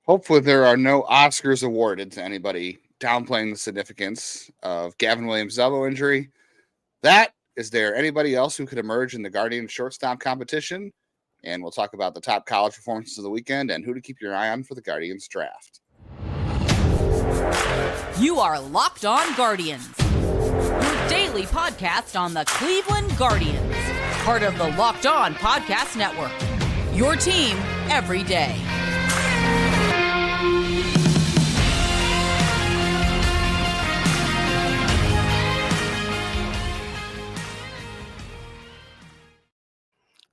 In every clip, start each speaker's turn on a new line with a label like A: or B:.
A: Hopefully there are no Oscars awarded to anybody downplaying the significance of Gavin Williams' elbow injury. Is there anybody else who could emerge in the Guardians shortstop competition? And we'll talk about the top college performances of the weekend and who to keep your eye on for the Guardians draft.
B: You are Locked On Guardians, your daily podcast on the Cleveland Guardians, part of the Locked On Podcast Network, your team every day.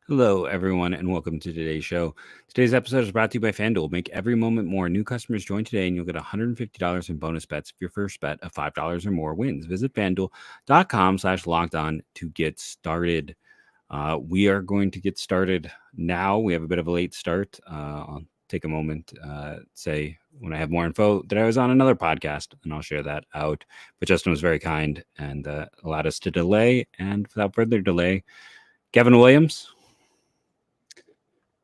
C: Hello, everyone, and welcome to today's show. Today's episode is brought to you by FanDuel. Make every moment more. New customers join today, and you'll get $150 in bonus bets if your first bet of $5 or more wins. Visit FanDuel.com/lockedon to get started. We are going to get started now. We have a bit of a late start. I'll take a moment, say when I have more info that I was on another podcast, and I'll share that out. But Justin was very kind and allowed us to delay. And without further delay, Gavin Williams.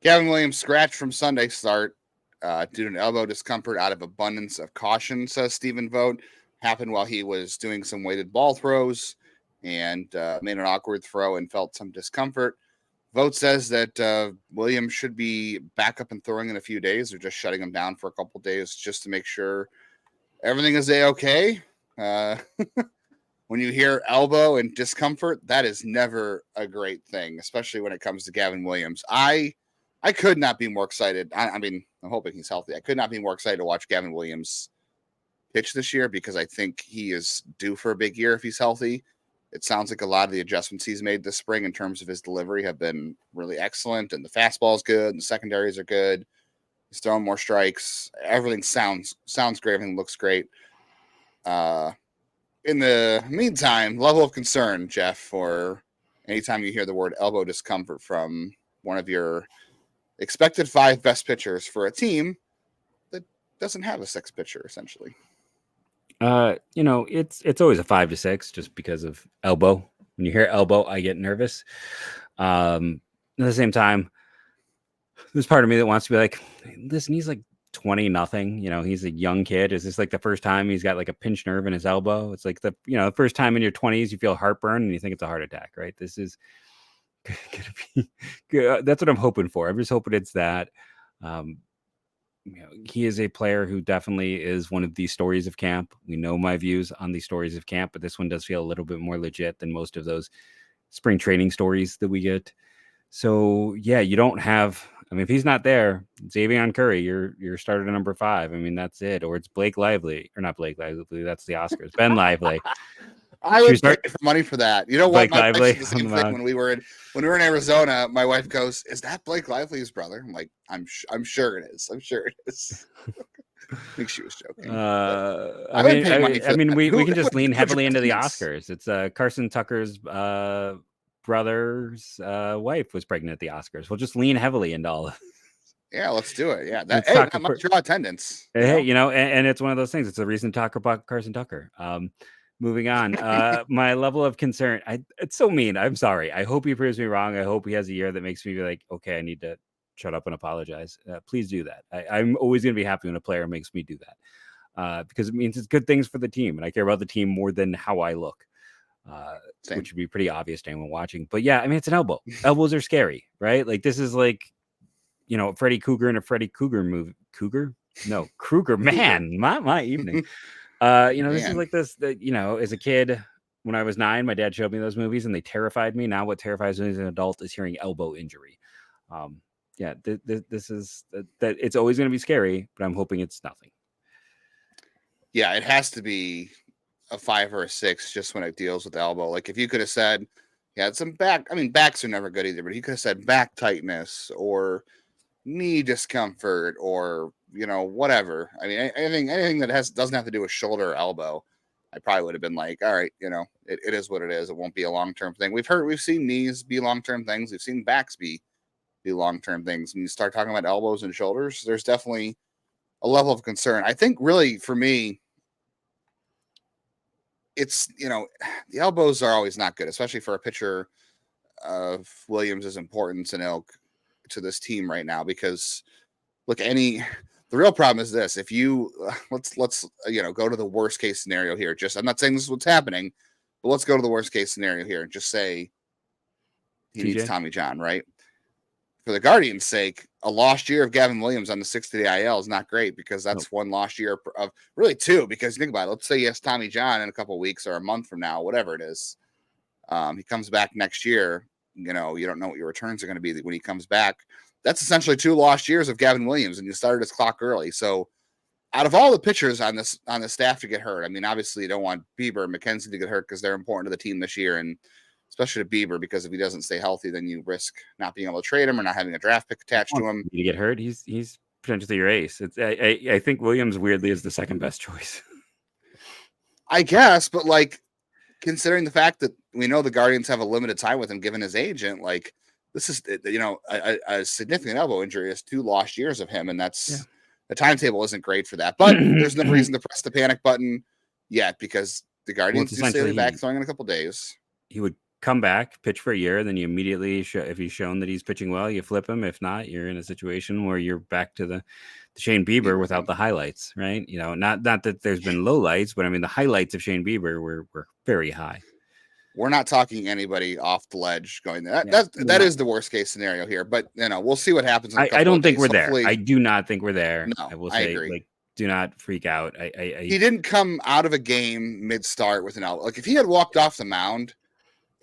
A: Gavin Williams scratched from Sunday start due to an elbow discomfort out of abundance of caution, says Stephen Vogt. Happened while he was doing some weighted ball throws and made an awkward throw and felt some discomfort. Vogt says that Williams should be back up and throwing in a few days. They're just shutting him down for a couple days just to make sure everything is A-okay. When you hear elbow and discomfort, that is never a great thing, especially when it comes to Gavin Williams. I could not be more excited. I mean, I'm hoping he's healthy. I could not be more excited to watch Gavin Williams pitch this year because I think he is due for a big year if he's healthy. It sounds like a lot of the adjustments he's made this spring in terms of his delivery have been really excellent, and the fastball is good, and the secondaries are good. He's throwing more strikes. Everything sounds great. Everything looks great. In the meantime, level of concern, Jeff, for anytime you hear the word elbow discomfort from one of your expected 5 best pitchers for a team that doesn't have a 6th pitcher, essentially.
C: It's always a 5 to 6 just because of elbow. When you hear elbow, I get nervous. At the same time, there's part of me that wants to be like, listen, he's like 20-0. He's a young kid. Is this like the first time he's got like a pinched nerve in his elbow? It's like the first time in your 20s you feel heartburn and you think it's a heart attack, right? This is gonna be good. That's what I'm hoping for. I'm just hoping it's that. He is a player who definitely is one of the stories of camp. We know my views on the stories of camp, but this one does feel a little bit more legit than most of those spring training stories that we get. So yeah, you don't have. I mean, if he's not there, Xavier Curry, you're starter to number 5. I mean, that's it. Or it's Blake Lively, or not Blake Lively. That's the Oscars. Ben Lively.
A: I would pay for money for that. You know what?
C: Blake Lively.
A: The same thing when we were in Arizona. My wife goes, "Is that Blake Lively's brother?" I'm like, "I'm sure it is. I'm sure it is." I think she was joking.
C: We can just lean heavily into the Oscars. It's Carson Tucker's brother's wife was pregnant at the Oscars. We'll just lean heavily into all of it.
A: Yeah, let's do it. Yeah, that might draw attendance.
C: Hey, and it's one of those things. It's a reason to talk about Carson Tucker. Moving on, my level of concern. It's so mean. I'm sorry. I hope he proves me wrong. I hope he has a year that makes me be like, okay, I need to shut up and apologize. Please do that. I'm always going to be happy when a player makes me do that because it means it's good things for the team. And I care about the team more than how I look, which would be pretty obvious to anyone watching. But yeah, I mean, it's an elbow. Elbows are scary, right? Like this is like, Freddy Cougar in a Freddy Cougar movie. Krueger, man, my evening. This is like this, as a kid, when I was 9, my dad showed me those movies and they terrified me. Now what terrifies me as an adult is hearing elbow injury. This is that it's always going to be scary, but I'm hoping it's nothing.
A: Yeah, it has to be a 5 or a 6 just when it deals with the elbow. Like if you could have said he had some backs are never good either, but he could have said back tightness or knee discomfort or whatever. I mean, anything that doesn't have to do with shoulder or elbow, I probably would have been like, all right, it is what it is. It won't be a long-term thing. We've seen knees be long-term things. We've seen backs be long-term things. When you start talking about elbows and shoulders, there's definitely a level of concern. I think really for me, it's, the elbows are always not good, especially for a pitcher of Williams' importance and ilk to this team right now, because look, The real problem is this: if you let's go to the worst case scenario here. I'm not saying this is what's happening, but let's go to the worst case scenario here and just say he needs Tommy John, right? For the Guardians' sake, a lost year of Gavin Williams on the 60-day IL is not great because that's one lost year of really two. Because think about it. Let's say he has Tommy John in a couple of weeks or a month from now, whatever it is. He comes back next year. You don't know what your returns are going to be when he comes back. That's essentially 2 lost years of Gavin Williams, and you started his clock early. So, out of all the pitchers on the staff to get hurt, I mean, obviously you don't want Bieber and McKenzie to get hurt because they're important to the team this year, and especially to Bieber, because if he doesn't stay healthy, then you risk not being able to trade him or not having a draft pick attached to him.
C: You get hurt, he's potentially your ace. I think Williams weirdly is the second best choice.
A: I guess, but like considering the fact that we know the Guardians have a limited time with him, given his agent, like this is a significant elbow injury is 2 lost years of him, and that's the timetable isn't great for that. But there's no reason to press the panic button yet because the Guardians do say they're back throwing in a couple days.
C: He would come back, pitch for a year, then you immediately if he's shown that he's pitching well, you flip him. If not, you're in a situation where you're back to the Shane Bieber without the highlights, right? Not that there's been lowlights, but I mean the highlights of Shane Bieber were very high.
A: We're not talking anybody off the ledge going there. That is the worst case scenario here, but we'll see what happens.
C: I don't think we're there. I do not think we're there.
A: No,
C: I will say, I agree. Do not freak out.
A: He didn't come out of a game mid-start with an elbow. Like if he had walked off the mound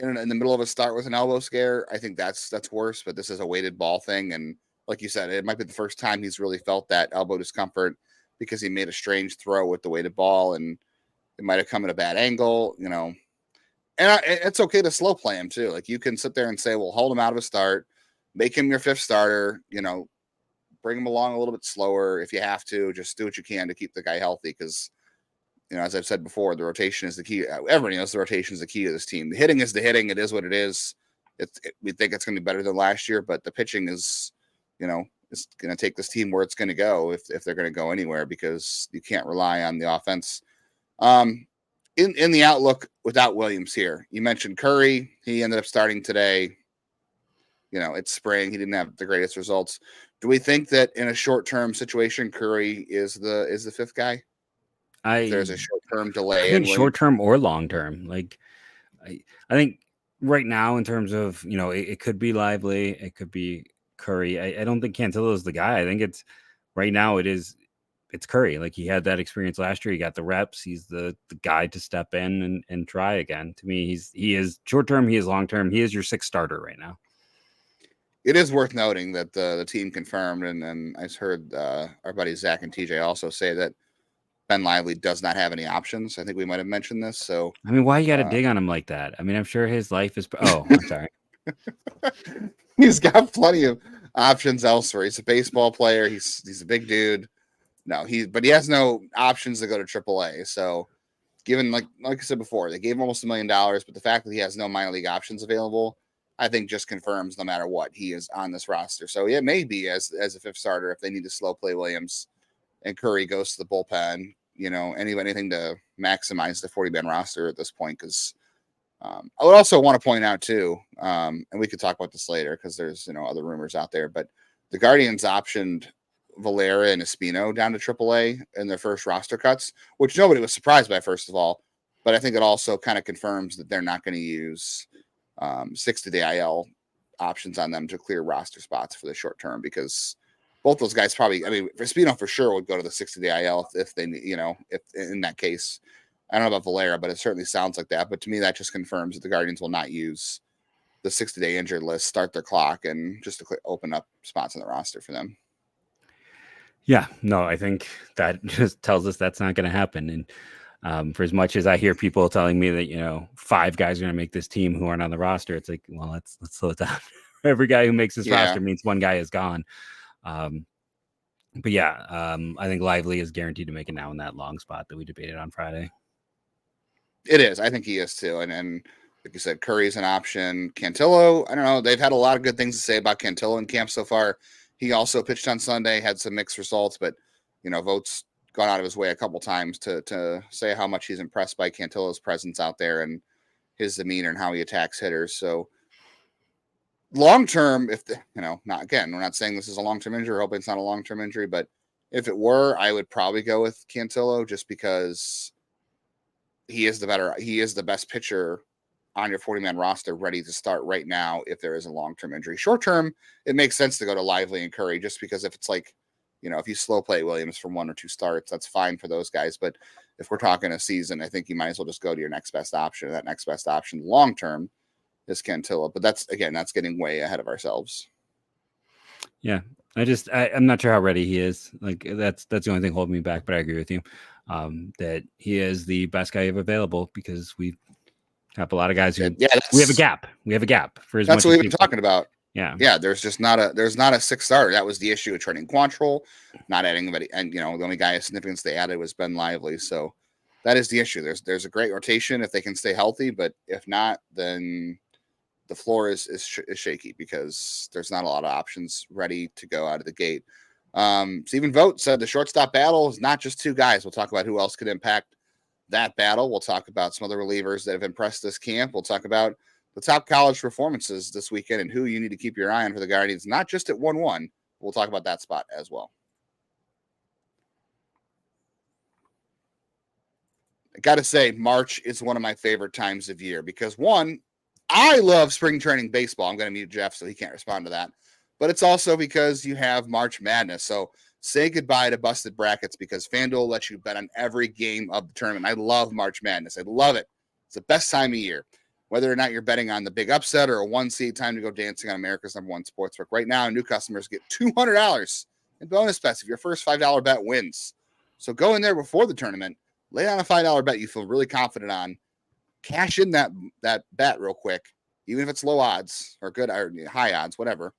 A: in the middle of a start with an elbow scare, I think that's worse. But this is a weighted ball thing, and like you said, it might be the first time he's really felt that elbow discomfort because he made a strange throw with the weighted ball, and it might have come at a bad angle, And it's okay to slow play him too. Like you can sit there and say, "Well, hold him out of a start, make him your 5th starter." Bring him along a little bit slower if you have to. Just do what you can to keep the guy healthy because, as I've said before, the rotation is the key. Everybody knows the rotation is the key to this team. The hitting is the hitting. It is what it is. We think it's going to be better than last year, but the pitching is, it's going to take this team where it's going to go if they're going to go anywhere because you can't rely on the offense. In the outlook without Williams here, you mentioned Curry. He ended up starting today. It's spring. He didn't have the greatest results. Do we think that in a short-term situation, Curry is the 5th guy? There's a short-term delay.
C: I think short-term or long-term. Like, I think right now in terms of, it could be Lively. It could be Curry. I don't think Cantillo is the guy. I think it's right now it's Curry. Like he had that experience last year. He got the reps. He's the guy to step in and try again. To me, he is short-term. He is long-term. He is your 6th starter right now.
A: It is worth noting that the team confirmed, and I heard our buddies Zach and TJ also say that Ben Lively does not have any options. I think we might have mentioned this. So
C: I mean, why you got to dig on him like that? I mean, I'm sure his life is. Oh, I'm sorry.
A: He's got plenty of options elsewhere. He's a baseball player. He's a big dude. No, but he has no options to go to AAA. So, given like I said before, they gave him almost $1 million, but the fact that he has no minor league options available, I think just confirms no matter what he is on this roster. So it may be as a 5th starter if they need to slow play Williams and Curry goes to the bullpen. Anything to maximize the 40-man roster at this point. Because I would also want to point out too, and we could talk about this later because there's other rumors out there, but the Guardians optioned Valera and Espino down to AAA in their first roster cuts, which nobody was surprised by, first of all. But I think it also kind of confirms that they're not going to use 60-day IL options on them to clear roster spots for the short term because both those guys probably, Espino for sure would go to the 60-day IL if they, if in that case. I don't know about Valera, but it certainly sounds like that. But to me, that just confirms that the Guardians will not use the 60-day injured list, start their clock, and just to open up spots on the roster for them.
C: Yeah, no, I think that just tells us that's not going to happen. And for as much as I hear people telling me that, 5 guys are going to make this team who aren't on the roster, it's like, well, let's slow it down. Every guy who makes this roster means one guy is gone. But yeah, I think Lively is guaranteed to make it now in that long spot that we debated on Friday.
A: It is. I think he is too. And like you said, Curry's an option. Cantillo, I don't know. They've had a lot of good things to say about Cantillo in camp so far. He also pitched on Sunday, had some mixed results, but Vogt's gone out of his way a couple times to say how much he's impressed by Cantillo's presence out there and his demeanor and how he attacks hitters. So long term, if not again, we're not saying this is a long term injury. We're hoping it's not a long term injury, but If it were, I would probably go with Cantillo just because he is the best pitcher on your 40-man roster ready to start right now if there is a long-term injury. Short-term, it makes sense to go to Lively and Curry just because if it's like, if you slow play Williams from 1 or 2 starts, that's fine for those guys. But if we're talking a season, I think you might as well just go to your next best option. That next best option long-term is Cantillo. But that's getting way ahead of ourselves.
C: Yeah. I'm not sure how ready he is. Like that's the only thing holding me back, but I agree with you. That he is the best guy you have available because we have a lot of guys who we have a gap. We have a gap for as much.
A: That's what we've been talking about.
C: Yeah.
A: There's not a 6 starter. That was the issue with trading Quantrill, not adding anybody. And the only guy of significance they added was Ben Lively. So that is the issue. There's a great rotation if they can stay healthy, but if not, then the floor is shaky because there's not a lot of options ready to go out of the gate. Stephen Vogt said the shortstop battle is not just 2 guys. We'll talk about who else could impact that battle. We'll talk about some other relievers that have impressed this camp. We'll talk about the top college performances this weekend and who you need to keep your eye on for the Guardians, not just at 1-1. We'll talk about that spot as well. I got to say, March is one of my favorite times of year because, one, I love spring training baseball. I'm going to mute Jeff so he can't respond to that. But it's also because you have March Madness. So say goodbye to busted brackets because FanDuel lets you bet on every game of the tournament. I love March Madness. I love it. It's the best time of year. Whether or not you're betting on the big upset or a 1 seed, time to go dancing on America's #1 sportsbook. Right now, new customers get $200 in bonus bets if your first $5 bet wins. So go in there before the tournament, lay down a $5 bet you feel really confident on, cash in that bet real quick, even if it's low odds or good or high odds, whatever,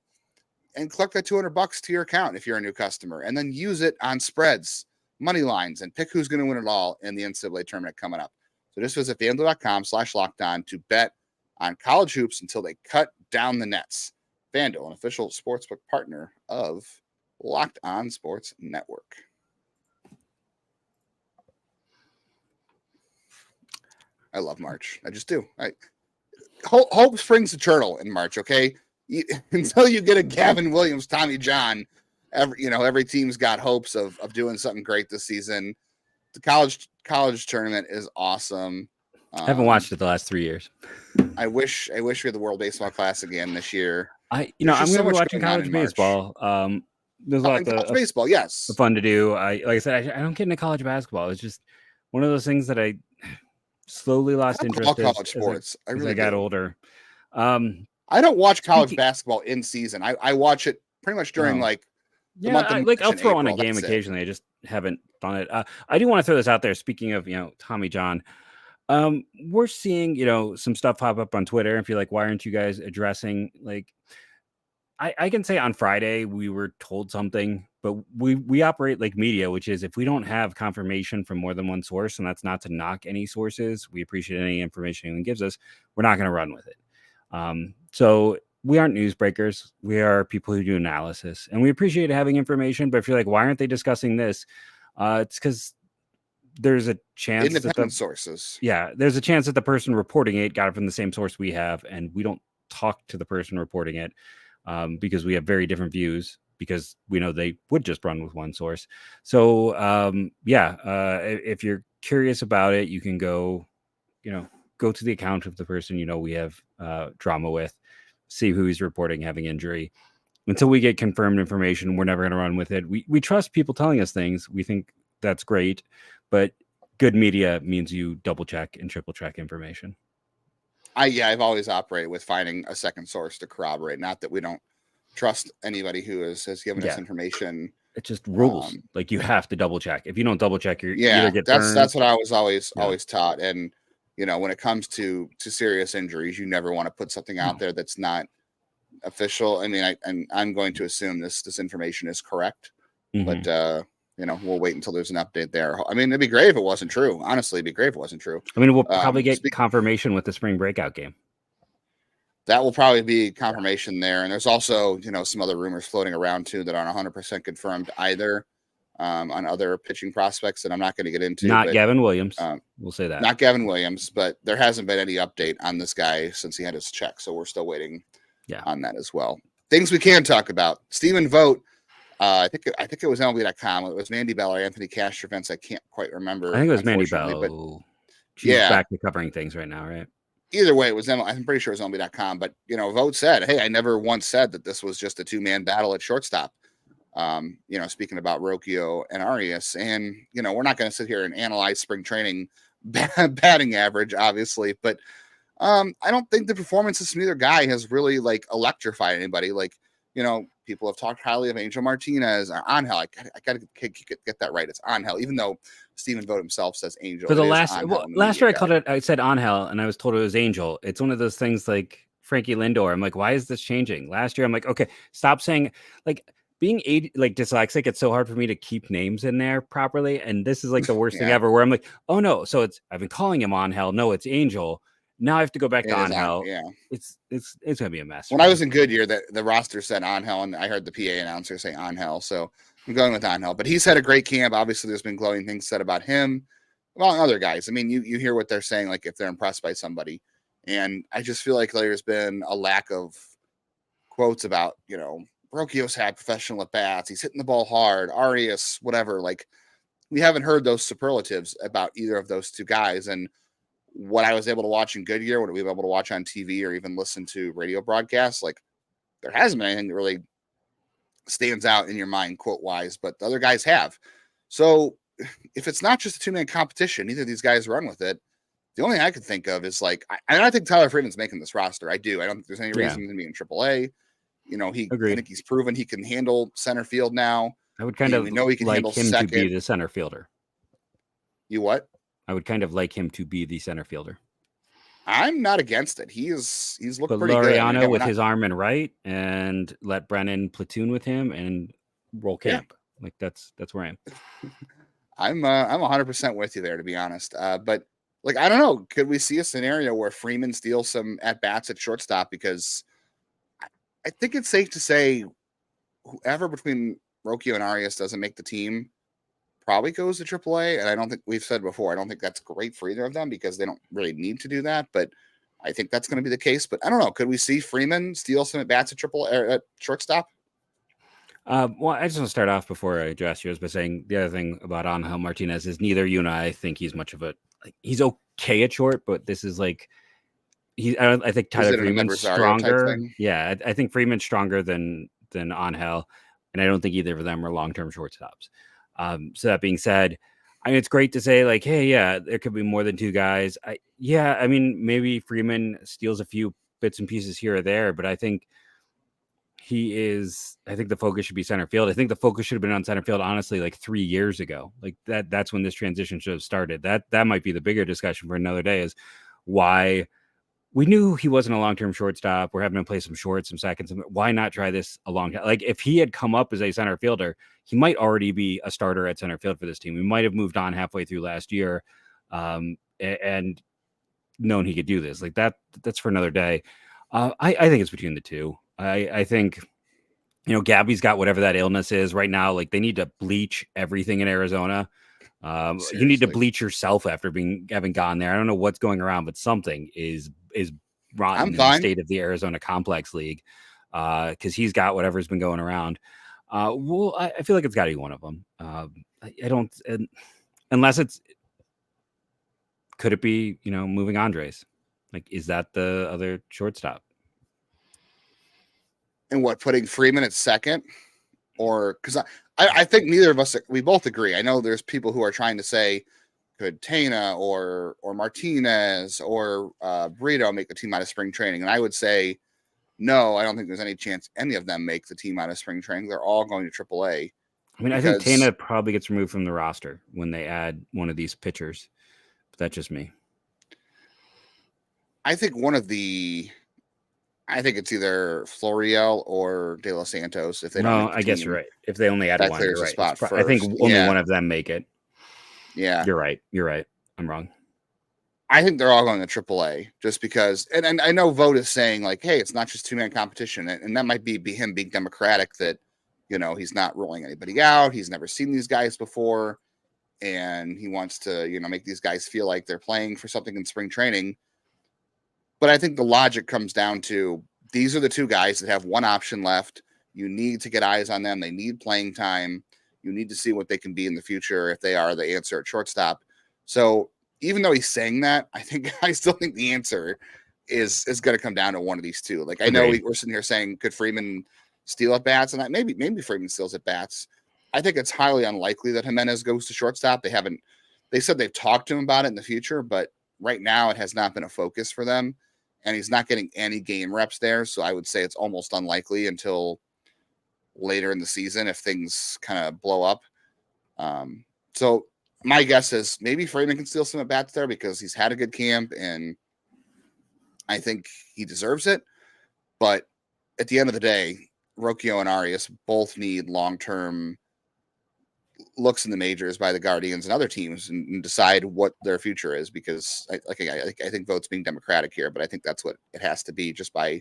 A: and collect that $200 to your account if you're a new customer, and then use it on spreads, money lines, and pick who's going to win it all in the NCAA tournament coming up. So just visit FanDuel.com/lockedon to bet on college hoops until they cut down the nets. FanDuel, an official sportsbook partner of Locked On Sports Network. I love March. I just do. Hope springs eternal in March, okay? Until you get a Gavin Williams, Tommy John, every team's got hopes of doing something great this season. The college tournament is awesome.
C: I haven't watched it the last 3 years.
A: I wish we had the World Baseball Classic again this year.
C: I'm going to be watching college baseball. There's a lot of
A: baseball, yes,
C: fun to do. Like I said, I don't get into college basketball. It's just one of those things that I slowly lost interest in college sports. As I got older.
A: I don't watch college basketball in season. I watch it pretty much during the month of March.
C: I'll throw on a game occasionally. I just haven't done it. I do want to throw this out there. Speaking of, Tommy John, we're seeing, some stuff pop up on Twitter. If you're like, why aren't you guys addressing I can say on Friday we were told something, but we operate like media, which is if we don't have confirmation from more than one source, and that's not to knock any sources, we appreciate any information anyone gives us, we're not going to run with it. So we aren't newsbreakers. We are people who do analysis, and we appreciate having information. But if you're like, why aren't they discussing this? It's because there's a chance
A: independent sources.
C: Yeah, there's a chance that the person reporting it got it from the same source we have, and we don't talk to the person reporting it because we have very different views. Because we know they would just run with one source. So if you're curious about it, you can go to the account of the person we have drama with, see who he's reporting having injury. Until we get confirmed information, we're never going to run with it. We trust people telling us things. We think that's great, but good media means you double check and triple check information.
A: I've always operated with finding a second source to corroborate. Not that we don't trust anybody who has given us information.
C: It's just rules. You have to double check. If you don't double check, you either get
A: that's what I was always taught. And when it comes to serious injuries, you never want to put something out there that's not official. I mean, I'm going to assume this information is correct, but we'll wait until there's an update there. I mean, it'd be great if it wasn't true. Honestly, it'd be great if it wasn't true.
C: I mean, we'll probably get confirmation with the spring breakout game.
A: That will probably be confirmation there. And there's also, some other rumors floating around too that aren't 100% confirmed either on other pitching prospects that I'm not going to get into.
C: Gavin Williams. We'll say that.
A: Not Gavin Williams, but there hasn't been any update on this guy since he had his check. So we're still waiting on that as well. Things we can talk about. Stephen Vogt I think it was MLB.com. It was Mandy Bell or Anthony Castrovince. I can't quite remember.
C: I think it was Mandy
A: unfortunately,
C: Bell. She's
A: yeah,
C: back to covering things right now, right?
A: either way, it was I'm pretty sure it was MLB.com. But Vogt said, "Hey, I never once said that this was just a 2-man battle at shortstop." Speaking about Rocchio and Arias, and we're not going to sit here and analyze spring training batting average, obviously, but I don't think the performances from either guy has really like electrified anybody. Like, people have talked highly of Angel Martinez or Angel. I got to get that right. It's Angel, even though Stephen Vogt himself says Angel.
C: For the last year, I said Angel, and I was told it was Angel. It's one of those things like Frankie Lindor. I'm like, why is this changing? Last year, I'm like, okay, stop saying like. Being dyslexic, it's so hard for me to keep names in there properly. And this is like the worst thing ever where I'm like, oh no. So I've been calling him Angel. No, it's Angel. Now I have to go back to Angel. It's gonna be a mess.
A: When I was in Goodyear, the roster said Angel, and I heard the PA announcer say Angel. So I'm going with Angel. But he's had a great camp. Obviously, there's been glowing things said about him, among other guys. I mean, you hear what they're saying, like if they're impressed by somebody. And I just feel like there's been a lack of quotes about, Rocchio's had professional at bats. He's hitting the ball hard. Arias, whatever. Like, we haven't heard those superlatives about either of those two guys. And what I was able to watch in Goodyear, what we were able to watch on TV or even listen to radio broadcasts, like, there hasn't been anything that really stands out in your mind, quote wise, but the other guys have. So if it's not just a 2-man competition, neither of these guys run with it. The only thing I could think of is like, I think Tyler Freeman's making this roster. I do. I don't think there's any reason to be in AAA. I think he's proven he can handle center field now.
C: I would kind of he can like him second. To be the center fielder.
A: You what?
C: I would kind of like him to be the center fielder.
A: I'm not against it. He's looked
C: Put
A: pretty
C: Laureano
A: good.
C: with his arm and right, and let Brennan platoon with him and roll camp. Yeah. Like that's where I am.
A: I'm 100% with you there, to be honest. But like, I don't know. Could we see a scenario where Freeman steals some at bats at shortstop? Because I think it's safe to say whoever between Rocchio and Arias doesn't make the team probably goes to AAA. And I don't think we've said before, I don't think that's great for either of them because they don't really need to do that. But I think that's going to be the case. But I don't know. Could we see Freeman steal some at bats at shortstop?
C: Well, I just want to start off before I address yours by saying the other thing about Angel Martinez is neither you and I think he's much of he's okay at short, but this is like, I think Tyler Freeman's stronger. Yeah, I think Freeman's stronger than Angel, and I don't think either of them are long-term shortstops. So that being said, I mean, it's great to say like, hey, yeah, there could be more than two guys. I mean, maybe Freeman steals a few bits and pieces here or there, but I think I think the focus should be center field. I think the focus should have been on center field, honestly, like 3 years ago. Like that's when this transition should have started. That might be the bigger discussion for another day is why we knew he wasn't a long-term shortstop. We're having to play some shorts, some seconds. Why not try this a long time? Like if he had come up as a center fielder, he might already be a starter at center field for this team. We might have moved on halfway through last year and known he could do this. Like that's for another day. I think it's between the two. I think, Gabby's got whatever that illness is right now. Like they need to bleach everything in Arizona. You need to bleach yourself after having gone there. I don't know what's going around, but something is rotten in the state of the Arizona Complex League because he's got whatever's been going around. Well, I feel like it's got to be one of them. I don't, unless could it be, moving Andres? Like, is that the other shortstop?
A: And putting Freeman at second? Or because I think neither of us, we both agree. I know there's people who are trying to say, could Tena or Martinez or Brito make the team out of spring training? And I would say, no, I don't think there's any chance any of them make the team out of spring training. They're all going to AAA.
C: I mean, I think Tena probably gets removed from the roster when they add one of these pitchers. But that's just me.
A: I think it's either Florial or De Los Santos. If they don't,
C: I guess you're right. If they only add one, you're right.
A: Spot first.
C: I think only one of them make it.
A: Yeah,
C: you're right. I'm wrong.
A: I think they're all going to AAA just because, and I know Vogt is saying like, hey, it's not just 2-man competition, and that might be him being democratic that he's not ruling anybody out. He's never seen these guys before, and he wants to make these guys feel like they're playing for something in spring training. But I think the logic comes down to these are the two guys that have one option left. You need to get eyes on them. They need playing time. You need to see what they can be in the future if they are the answer at shortstop. So even though he's saying that, I still think the answer is going to come down to one of these two. Like, I know we're sitting here saying, could Freeman steal at bats? And maybe Freeman steals at bats. I think it's highly unlikely that Jimenez goes to shortstop. They said they've talked to him about it in the future, but right now it has not been a focus for them, and he's not getting any game reps there. So I would say it's almost unlikely until later in the season if things kind of blow up. So my guess is maybe Freeman can steal some at bats there because he's had a good camp and I think he deserves it. But at the end of the day, Rocchio and Arias both need long-term looks in the majors by the Guardians and other teams and decide what their future is, because I think Vogt's being democratic here, but I think that's what it has to be just by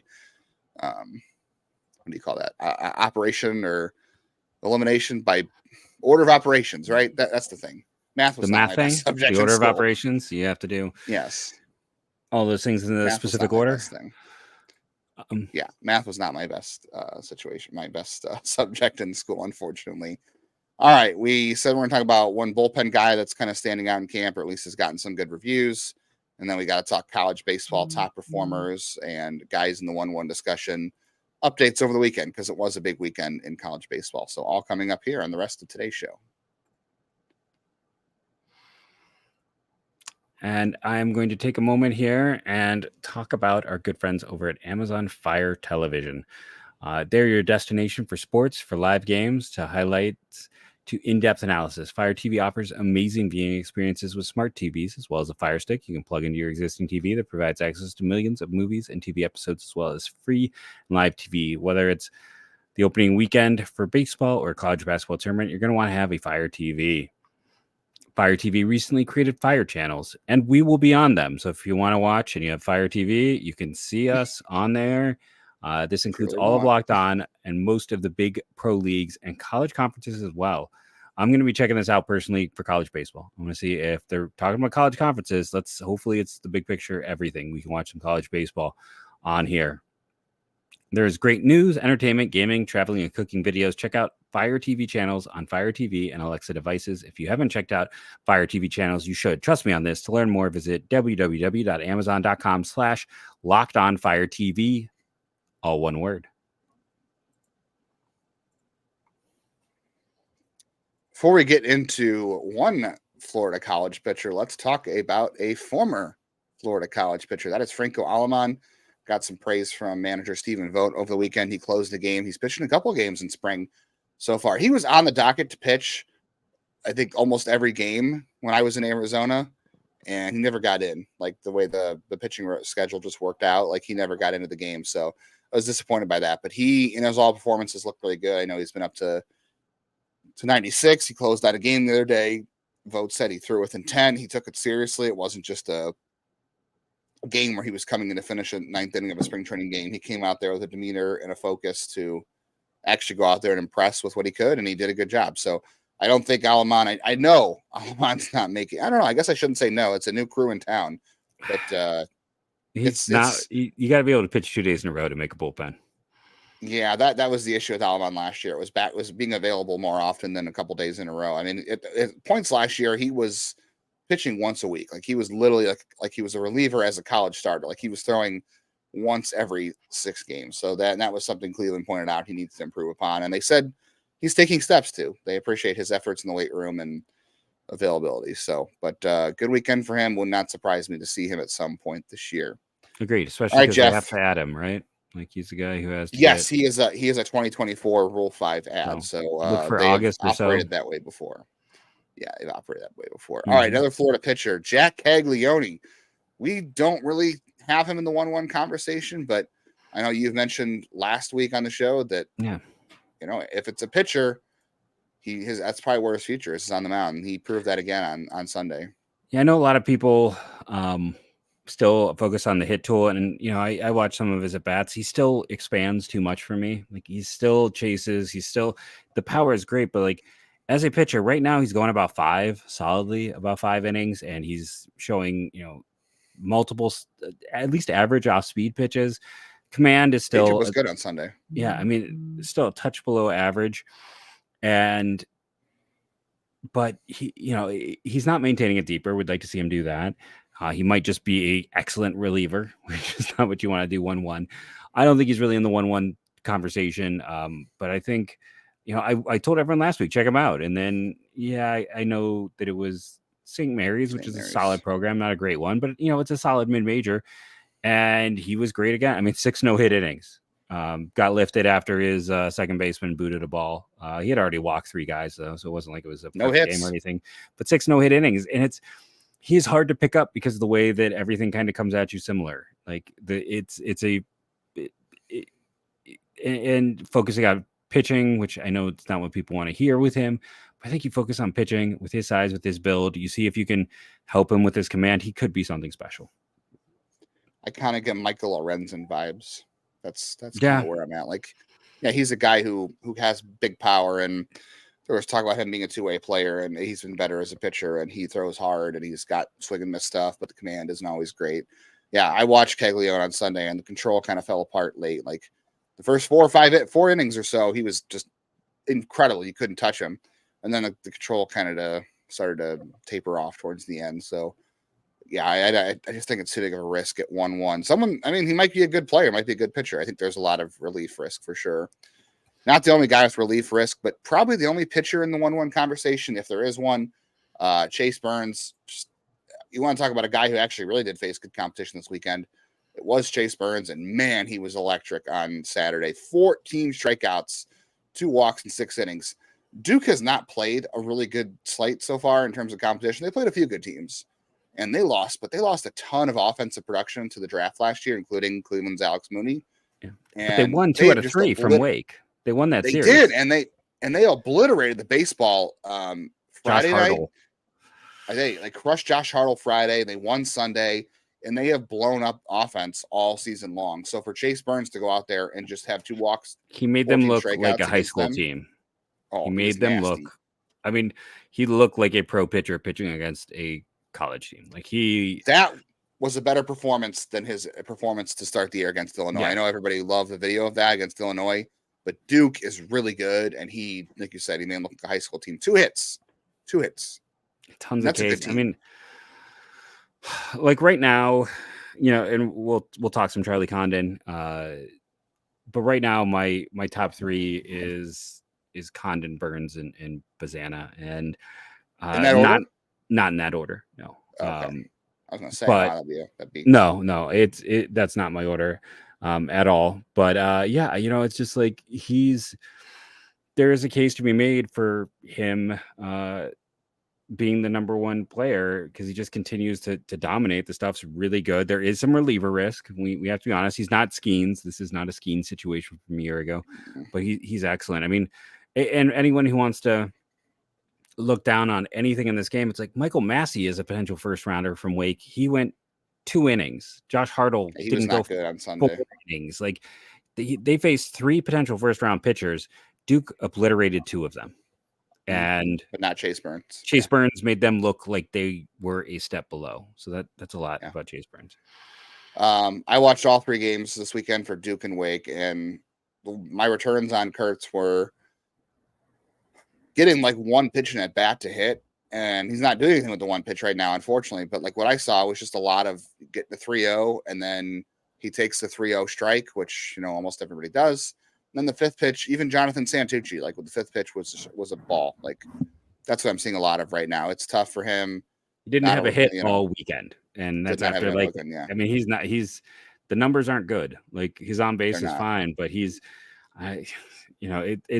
A: what do you call that, operation or elimination by order of operations, right? That's the thing. Math was
C: the math thing, the order of operations you have to do.
A: Yes,
C: all those things in the specific order.
A: Yeah, math was not my best situation, my best subject in school, unfortunately. All right, we said we're going to talk about one bullpen guy that's kind of standing out in camp, or at least has gotten some good reviews. And then we got to talk college baseball top performers and guys in the 1-1 discussion, updates over the weekend, because it was a big weekend in college baseball. So all coming up here on the rest of today's show.
C: And I'm going to take a moment here and talk about our good friends over at Amazon Fire Television. They're your destination for sports, for live games, to highlights, to in-depth analysis. Fire TV offers amazing viewing experiences with smart TVs, as well as a Fire Stick you can plug into your existing TV that provides access to millions of movies and TV episodes, as well as free live TV. Whether it's the opening weekend for baseball or college basketball tournament, you're going to want to have a Fire TV. Fire TV recently created Fire channels, and we will be on them. So if you want to watch and you have Fire TV, you can see us on there. This includes all of Locked On and most of the big pro leagues and college conferences as well. I'm going to be checking this out personally for college baseball. I want to see if they're talking about college conferences. Hopefully it's the big picture, everything. We can watch some college baseball on here. There's great news, entertainment, gaming, traveling, and cooking videos. Check out Fire TV channels on Fire TV and Alexa devices. If you haven't checked out Fire TV channels, you should. Trust me on this. To learn more, visit www.amazon.com/LockedOnFireTV. All one word.
A: Before we get into one Florida college pitcher, let's talk about a former Florida college pitcher. That is Franco Aleman. Got some praise from manager Stephen Vogt over the weekend. He closed the game. He's pitched in a couple of games in spring so far. He was on the docket to pitch, I think, almost every game when I was in Arizona, and he never got in. Like, the way the pitching schedule just worked out, like, he never got into the game. So I was disappointed by that. But he, in his all performances, looked really good. I know he's been up to 96. He closed out a game the other day. Vogt said he threw within 10. He took it seriously. It wasn't just a game where he was coming in to finish a ninth inning of a spring training game. He came out there with a demeanor and a focus to actually go out there and impress with what he could, and he did a good job. So I don't think Aleman, I know Aleman's not making, I don't know, I guess I shouldn't say no. It's a new crew in town, but
C: he's not, you got to be able to pitch 2 days in a row to make a bullpen. Yeah,
A: that was the issue with Aleman last year. It was being available more often than a couple days in a row. I mean, at points last year, he was pitching once a week. Like, he was literally like he was a reliever as a college starter. Like, he was throwing once every 6 games. So that was something Cleveland pointed out he needs to improve upon. And they said he's taking steps to. They appreciate his efforts in the weight room and availability. So, but good weekend for him. Would not surprise me to see him at some point this year.
C: Agreed, especially because they have to add him, right? Like, he's the guy who has to
A: he is a 2024 Rule 5 ad. So
C: look for August or so.
A: Operated that way before. Yeah, they've operated that way before. All right, another Florida pitcher, Jac Cagliaone. We don't really have him in the 1-1 conversation, but I know you've mentioned last week on the show that, if it's a pitcher, that's probably where his future is on the mound. He proved that again on Sunday.
C: Yeah, I know a lot of people still focus on the hit tool, and I watch some of his at bats. He still expands too much for me. Like, he still chases. The power is great, but like, as a pitcher right now, he's going about 5 innings, and he's showing, multiple, at least average off speed pitches. Command is
A: Major
C: still
A: was good on Sunday.
C: Yeah, I mean, still a touch below average, but he's not maintaining it deeper. We'd like to see him do that. He might just be a excellent reliever, which is not what you want to do 1-1. I don't think he's really in the 1-1 conversation. But I think, I told everyone last week, check him out. And then, I know that it was St. Mary's, which is a solid program, not a great one, but it's a solid mid-major. And he was great again. I mean, 6 no-hit innings. Got lifted after his second baseman booted a ball. He had already walked 3 guys, though, so it wasn't like it was a
A: no hits
C: game or anything. But 6 no-hit innings, and he's hard to pick up because of the way that everything kind of comes at you similar. Like and focusing on pitching, which I know it's not what people want to hear with him. But I think you focus on pitching with his size, with his build. You see if you can help him with his command. He could be something special.
A: I kind of get Michael Lorenzen vibes. That's kind of where I'm at. Like, he's a guy who has big power, and there was talk about him being a 2-way player, and he's been better as a pitcher, and he throws hard, and he's got swing and miss stuff, but the command isn't always great. Yeah, I watched Cagliaone on Sunday, and the control kind of fell apart late. Like the first 4 innings or so, he was just incredible. You couldn't touch him, and then the control kind of started to taper off towards the end. So. Yeah, I just think it's too big of a risk at 1-1. He might be a good player, might be a good pitcher. I think there's a lot of relief risk for sure. Not the only guy with relief risk, but probably the only pitcher in the 1-1 conversation, if there is one. Chase Burns. You want to talk about a guy who actually really did face good competition this weekend. It was Chase Burns, and man, he was electric on Saturday. 14 strikeouts, 2 walks in 6 innings. Duke has not played a really good slate so far in terms of competition. They played a few good teams. And they lost a ton of offensive production to the draft last year, including Cleveland's Alex Mooney.
C: Yeah. But they won 2 out of 3 from Wake. They won that series.
A: They did, and they obliterated the baseball Friday night. They crushed Josh Hartle Friday. They won Sunday, and they have blown up offense all season long. So for Chase Burns to go out there and just have 2 walks,
C: he made them look like a high school team. He made them look. I mean, he looked like a pro pitcher pitching against a college team. That
A: was a better performance than his performance to start the year against Illinois. I know everybody loved the video of that against Illinois, but Duke is really good, and he, like you said, he made him look like a high school team. 2 hits,
C: tons of Ks. I mean, like right now, and we'll talk some Charlie Condon, but right now my top 3 is Condon, Burns, and Bazana, and not in that order, no.
A: Okay. I was gonna say,
C: but no, that's not my order at all. But it's just like there is a case to be made for him being the number 1 player because he just continues to dominate. The stuff's really good. There is some reliever risk. We have to be honest. He's not Skeens. This is not a Skeens situation from a year ago, but he's excellent. I mean, and anyone who wants to look down on anything in this game, it's like Michael Massey is a potential first rounder from Wake. He went 2 innings. Josh Hartle didn't go
A: good on Sunday.
C: 4 innings. Like they faced 3 potential first round pitchers. Duke obliterated 2 of them,
A: but not Chase Burns.
C: Chase Burns made them look like they were a step below. So that's a lot about Chase Burns.
A: I watched all 3 games this weekend for Duke and Wake, and my returns on Kurtz were getting like 1 pitch in at bat to hit, and he's not doing anything with the 1 pitch right now, unfortunately. But like what I saw was just a lot of get the 3-0, and then he takes the 3-0 strike, which almost everybody does. And then the 5th pitch, even Jonathan Santucci, like with the 5th pitch was a ball. Like that's what I'm seeing a lot of right now. It's tough for him.
C: He didn't have a hit all weekend, and that's after like weekend, I mean, the numbers aren't good. Like his on base is fine, but it's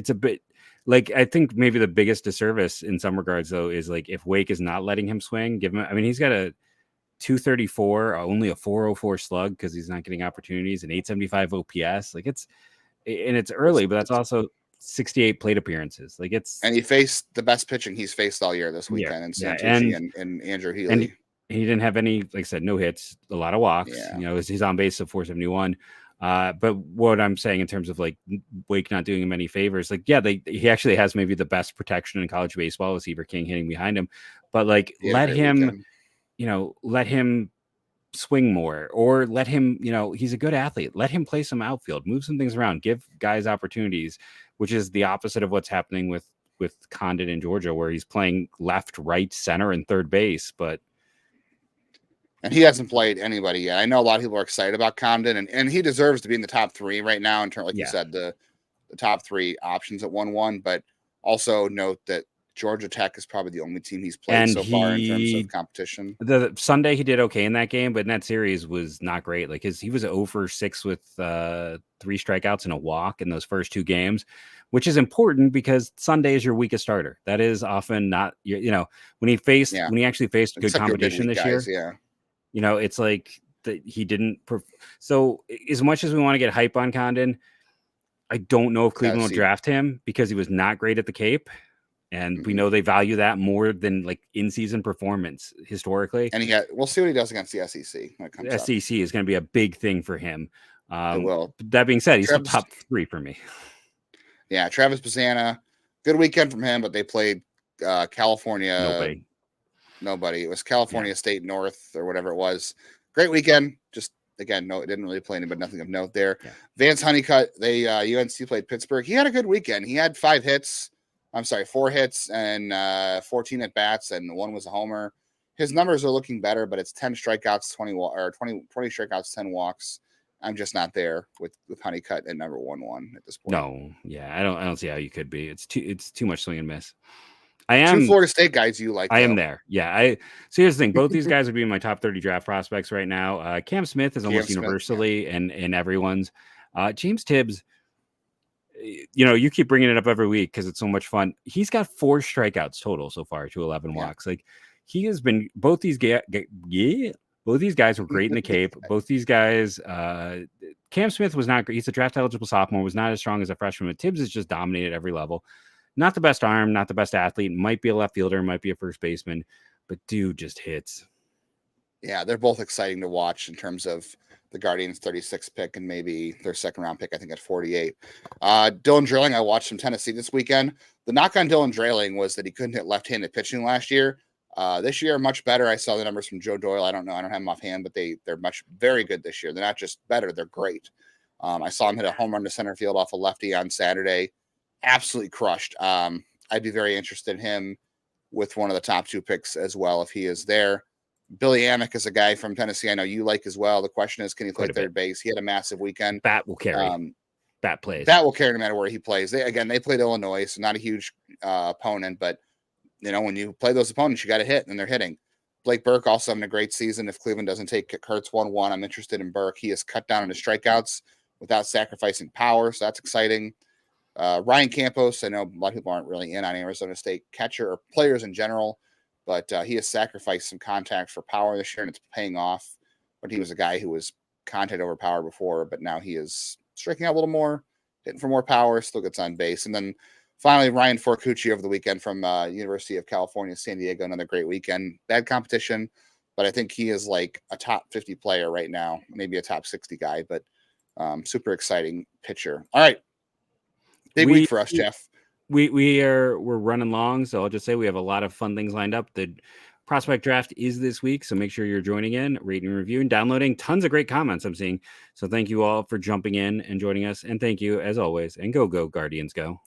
C: a bit. Like, I think maybe the biggest disservice in some regards, though, is like if Wake is not letting him swing, he's got a 234, only a 404 slug because he's not getting opportunities, and 875 OPS. Like it's early, but that's also 68 plate appearances. And
A: he faced the best pitching he's faced all year this weekend, and Santucci and Andrew Healy.
C: And he didn't have any, like I said, no hits, a lot of walks. Yeah. He's on base of 471. But what I'm saying in terms of like Wake not doing him any favors, he actually has maybe the best protection in college baseball with Seaver King hitting behind him. But like let him swing more, or let him, he's a good athlete. Let him play some outfield, move some things around, give guys opportunities, which is the opposite of what's happening with Condon in Georgia, where he's playing left, right, center, and third base.
A: And he hasn't played anybody yet. I know a lot of people are excited about Condon, and he deserves to be in the top 3 right now in terms, like you said, the top 3 options at 1-1. But also note that Georgia Tech is probably the only team he's played so far in terms of competition.
C: The Sunday he did okay in that game, but in that series was not great. Like he was 0 for 6 with 3 strikeouts and a walk in those first 2 games, which is important because Sunday is your weakest starter. That is often not when he actually faced good competition this year. It's like that he didn't. So as much as we want to get hype on Condon, I don't know if Cleveland will draft him because he was not great at the Cape. And we know they value that more than like in-season performance historically.
A: And we'll see what he does against the SEC. When it comes
C: the SEC is going to be a big thing for him.
A: It will.
C: That being said, he's top 3 for me.
A: Yeah, Travis Bassana, good weekend from him, but they played California. Nobody. It was California State North or whatever it was. Great weekend. Just again, no, it didn't really play anybody, nothing of note there. Yeah. Vance Honeycutt, UNC played Pittsburgh. He had a good weekend. He had 4 hits and 14 at bats, and 1 was a homer. His numbers are looking better, but it's 10 strikeouts, 20 strikeouts, 10 walks. I'm just not there with Honeycutt at number 1 at this point.
C: No, yeah, I don't see how you could be. It's too much swing and miss. I am
A: 2 Florida State guys you like.
C: I am there. Yeah. So here's the thing. Both these guys would be in my top 30 draft prospects right now. Cam Smith is almost universally and everyone's. James Tibbs, you keep bringing it up every week because it's so much fun. He's got 4 strikeouts total so far to 11 walks. Like he has been. Both these guys were great in the Cape. Both these guys. Cam Smith was not great. He's a draft eligible sophomore. Was not as strong as a freshman. But Tibbs has just dominated every level. Not the best arm, not the best athlete. Might be a left fielder, might be a first baseman, but dude just hits.
A: Yeah, they're both exciting to watch in terms of the Guardians' 36th pick and maybe their 2nd round pick, I think, at 48. Dylan Drilling, I watched from Tennessee this weekend. The knock on Dylan Drilling was that he couldn't hit left-handed pitching last year. This year, much better. I saw the numbers from Joe Doyle. I don't know. I don't have them offhand, but they're very good this year. They're not just better, they're great. I saw him hit a home run to center field off a lefty on Saturday. Absolutely crushed. I'd be very interested in him with one of the top 2 picks as well if he is there. Billy Amick is a guy from Tennessee I know you like as well. The question is, can he play third base? He had a massive weekend.
C: Bat will carry. Bat plays.
A: Bat will carry no matter where he plays. They played Illinois, so not a huge opponent, but when you play those opponents, you got to hit, and they're hitting. Blake Burke also having a great season. If Cleveland doesn't take Kurtz 1-1, I'm interested in Burke. He has cut down on his strikeouts without sacrificing power, so that's exciting. Ryan Campos, I know a lot of people aren't really in on Arizona State catcher or players in general, but he has sacrificed some contact for power this year, and it's paying off. But he was a guy who was contact over power before, but now he is striking out a little more, hitting for more power, still gets on base. And then finally, Ryan Forcucci over the weekend from University of California, San Diego, another great weekend. Bad competition, but I think he is like a top 50 player right now, maybe a top 60 guy, but super exciting pitcher. All right. Big week for us, Jeff.
C: We're running long, so I'll just say we have a lot of fun things lined up. The prospect draft is this week, so make sure you're joining in, rating, reviewing, downloading. Tons of great comments I'm seeing. So thank you all for jumping in and joining us, and thank you as always. And go Guardians, go!